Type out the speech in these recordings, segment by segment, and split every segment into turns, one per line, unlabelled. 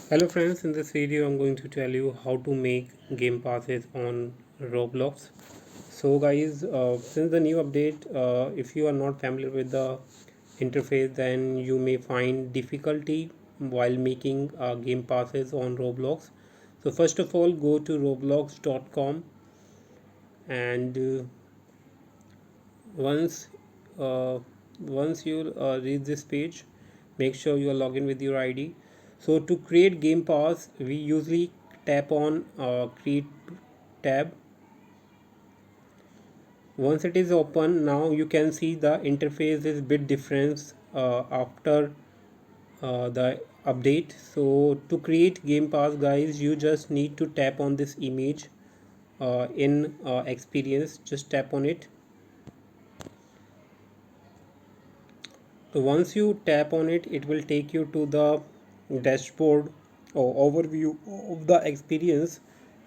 Hello friends, in this video I'm going to tell you how to make game passes on Roblox. So guys, since the new update, if you are not familiar with the interface, then you may find difficulty while making game passes on Roblox. So first of all, go to roblox.com, and once uh, once you reach this page, make sure you are logged in with your ID. So to create game pass, we usually tap on create tab. Once it is open, now you can see the interface is bit different after the update. So to create game pass, guys, you just need to tap on this image in experience. Just tap on it. So once you tap on it, it will take you to the dashboard or overview of the experience.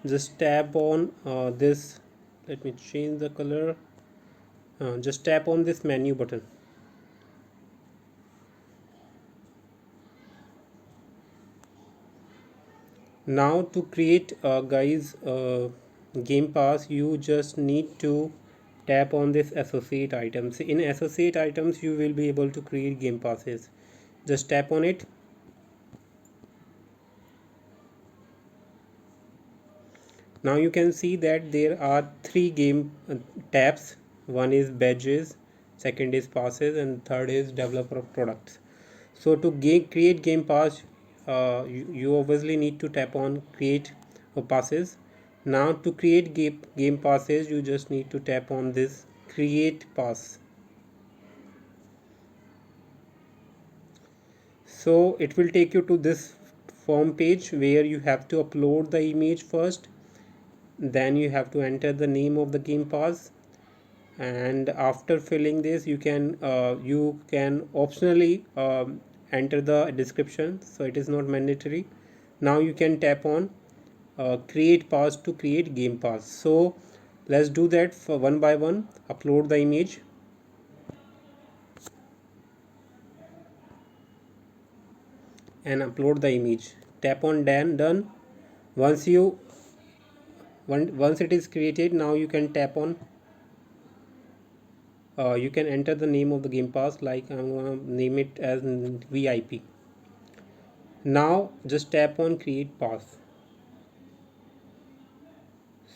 Just tap on this. Let me change the color. Just tap on this menu button. Now to create guys game pass, you just need to tap on this associate items. In associate items, you will be able to create game passes. Just tap on it. Now you can see that there are three game tabs. One is badges, second is passes, and third is developer products. So to create game pass, you obviously need to tap on create passes. Now to create game passes, you just need to tap on this create pass. So it will take you to this form page where you have to upload the image first, then you have to enter the name of the game pass, and after filling this you can optionally enter the description, so it is not mandatory. Now you can tap on create pass to create game pass. So let's do that for one by one. Upload the image and upload the image. Tap on done. Once you once it is created, now you can tap on you can enter the name of the game pass, like I'm gonna name it as VIP. Now just tap on create pass.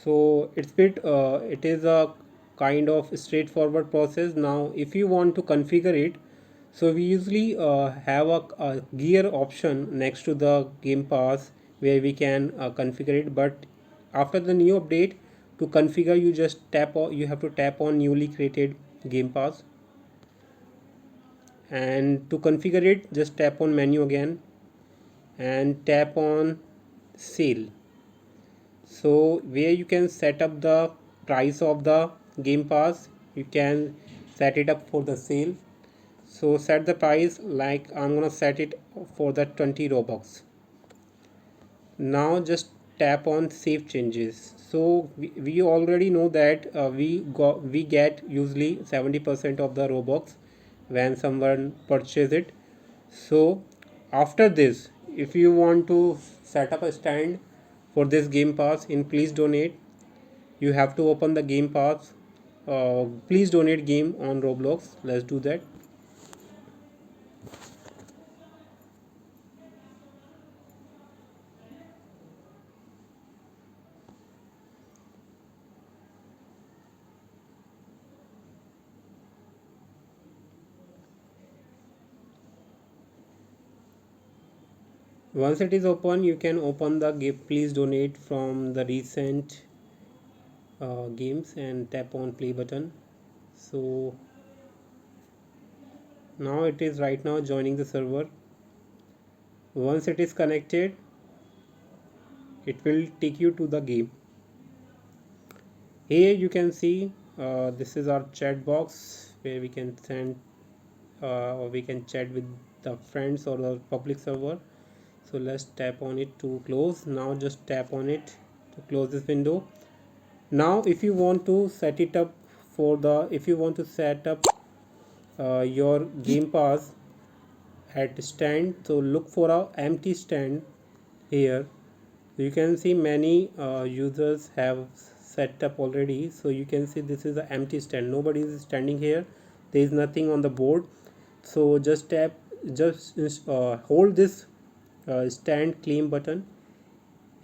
So it is a kind of straightforward process. Now if you want to configure it, so we usually have a gear option next to the game pass where we can configure it, but after the new update, to configure you have to tap on newly created game pass, and to configure it just tap on menu again and tap on sale. So where you can set up the price of the game pass, you can set it up for the sale. So set the price, like I'm gonna set it for the 20 robux. Now just tap on save changes. So we already know that we get usually 70% of the robux when someone purchase it. So after this, if you want to set up a stand for this game pass in please donate, you have to open the game pass please donate game on Roblox. Let's do that. Once it is open, you can open the game please donate from the recent games and tap on play button. So now it is right now joining the server. Once it is connected, it will take you to the game. Here you can see this is our chat box where we can send or we can chat with the friends or the public server. So let's tap on it to close. Now just tap on it to close this window. Now if you want to set it up if you want to set up your game pass at stand, so look for a empty stand here. You can see many users have set up already. So you can see this is an empty stand, nobody is standing here, there is nothing on the board. So just tap, just hold this stand claim button,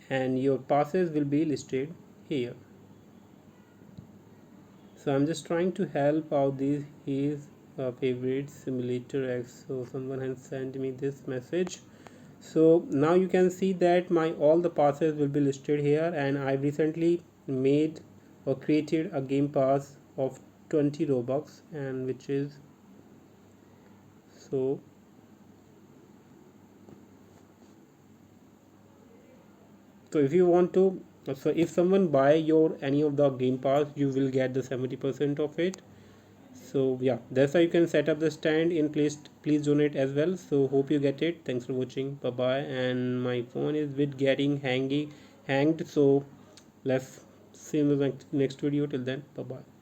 and your passes will be listed here. So I'm just trying to help out these his favorite simulator X. So someone has sent me this message. So now you can see that my all the passes will be listed here, and I recently made or created a game pass of 20 robux, and which is, so if you want to, so if someone buy your any of the game pass, you will get the 70% of it. So yeah, that's how you can set up the stand in place. Please donate as well. So hope you get it. Thanks for watching. Bye bye. And my phone is bit getting hanged, so let's see you in the next video. Till then, bye bye.